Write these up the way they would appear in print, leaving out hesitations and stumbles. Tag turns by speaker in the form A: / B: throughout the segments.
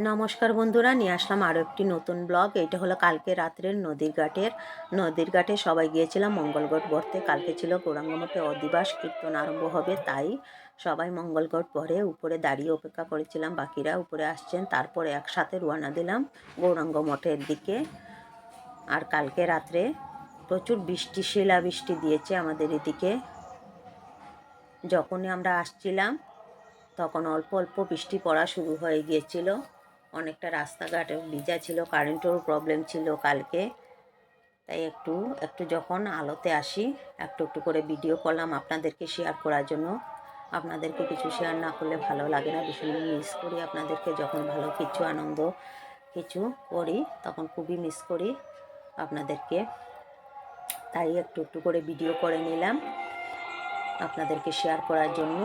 A: নমস্কার বন্ধুরা, নিয়ে আসলাম আরও একটি নতুন ব্লগ। এইটা হলো কালকে রাত্রের নদীর ঘাটে সবাই গিয়েছিলাম মঙ্গলগড় ভরতে। কালকে ছিল গৌরাঙ্গ মঠে অধিবাস, কীর্তন আরম্ভ হবে, তাই সবাই মঙ্গলগড় ভরে উপরে দাঁড়িয়ে অপেক্ষা করেছিলাম। বাকিরা উপরে আসছেন, তারপরে একসাথে রওনা দিলাম গৌরাঙ্গ মঠের দিকে। আর কালকে রাত্রে প্রচুর বৃষ্টি, শিলাবৃষ্টি দিয়েছে আমাদের এদিকে। যখনই আমরা আসছিলাম তখন অল্প অল্প বৃষ্টি পড়া শুরু হয়ে গিয়েছিল। অনেকটা রাস্তাঘাটে ভিজা ছিল, কারেন্টেরও প্রবলেম ছিল কালকে। তাই একটু একটু যখন আলোতে আসি একটু একটু করে ভিডিও করলাম আপনাদেরকে শেয়ার করার জন্য। আপনাদেরকে কিছু শেয়ার না করলে ভালো লাগে না, ভীষণ মিস করি আপনাদেরকে। যখন ভালো কিছু আনন্দ কিছু করি তখন খুবই মিস করি আপনাদেরকে। তাই একটু একটু করে ভিডিও করে নিলাম আপনাদেরকে শেয়ার করার জন্য।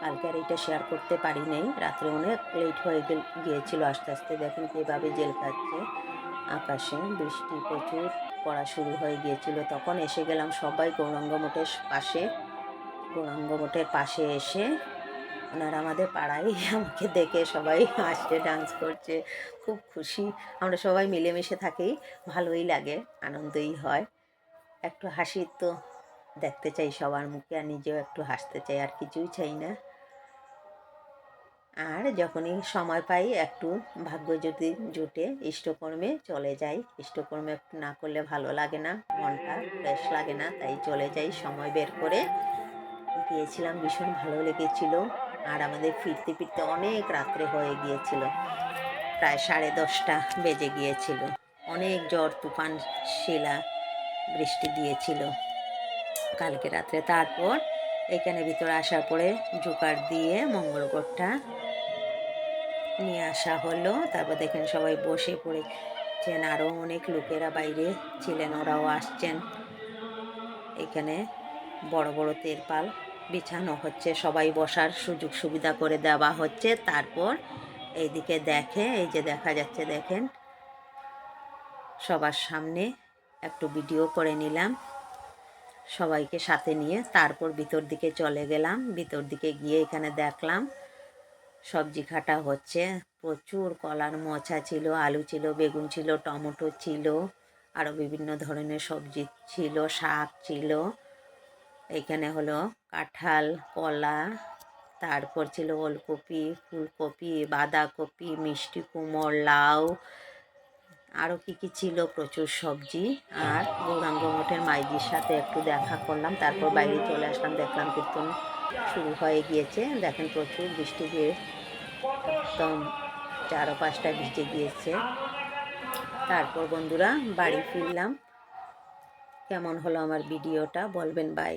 A: কালকে আর এইটা শেয়ার করতে পারি নাই, রাত্রে অনেক লেট হয়ে গিয়েছিল আস্তে আস্তে। দেখেন কীভাবে জেল খাচ্ছে আকাশে, বৃষ্টি প্রচুর পড়া শুরু হয়ে গিয়েছিল। তখন এসে গেলাম সবাই গৌরাঙ্গ মঠের পাশে। গৌরাঙ্গ মঠের পাশে এসে ওনারা আমাদের পাড়ায় আমাকে দেখে সবাই হাসছে, ডান্স করছে, খুব খুশি। আমরা সবাই মিলেমিশে থাকি, ভালোই লাগে, আনন্দই হয়। একটু হাসি তো দেখতে চাই সবার মুখে, আর নিজেও একটু হাসতে চাই, আর কিছুই চাই না। আর যখনই সময় পাই একটু ভাগ্য যদি জুটে ইষ্টকর্মে চলে যাই। ইষ্টকর্মে একটু না করলে ভালো লাগে না, মনটা ফ্রেশ লাগে না, তাই চলে যাই সময় বের করে। গিয়েছিলাম, ভীষণ ভালো লেগেছিল। আর আমাদের ফিরতে ফিরতে অনেক রাত্রে হয়ে গিয়েছিল, প্রায় 10:30 বেজে গিয়েছিল। অনেক ঝড় তুফান শিলা বৃষ্টি দিয়েছিল কালকে রাত্রে। তারপর এখানে ভিতরে আসার পরে জোগাড় দিয়ে মঙ্গলগড়টা নিয়ে আসা হলো। তারপর দেখেন সবাই বসে পড়েছেন, আরও অনেক লোকেরা বাইরে ছিলেন, ওরাও আসছেন। এখানে বড় বড় তেরপাল বিছানো হচ্ছে, সবাই বসার সুযোগ সুবিধা করে দেওয়া হচ্ছে। তারপর এইদিকে দেখে, এই যে দেখা যাচ্ছে দেখেন, সবার সামনে একটু ভিডিও করে নিলাম সবাইকে সাথে নিয়ে। তারপর ভিতর দিকে চলে গেলাম। ভিতর দিকে গিয়ে এখানে দেখলাম সবজি কাটা হচ্ছে। প্রচুর কলার মোচা ছিল, আলু ছিল, বেগুন ছিল, টমেটো ছিল, আরও বিভিন্ন ধরনের সবজি ছিল, শাক ছিল। এখানে হলো কাঁঠাল, কলা, তারপর ছিল ওলকপি, ফুলকপি, বাঁধাকপি, মিষ্টি কুমড়, লাউ, আরও কী ছিল, প্রচুর সবজি। আর গৌরাঙ্গ মঠের মাইজির সাথে একটু দেখা করলাম, তারপর বাইরে চলে আসলাম। দেখলাম কীর্তন শুরু হয়ে গিয়েছে। দেখেন প্রচুর বৃষ্টি দিয়ে একদম চারপাশটা ভিজে গিয়েছে। তারপর বন্ধুরা বাড়ি ফিরলাম। কেমন হলো আমার ভিডিওটা বলবেন, বাই।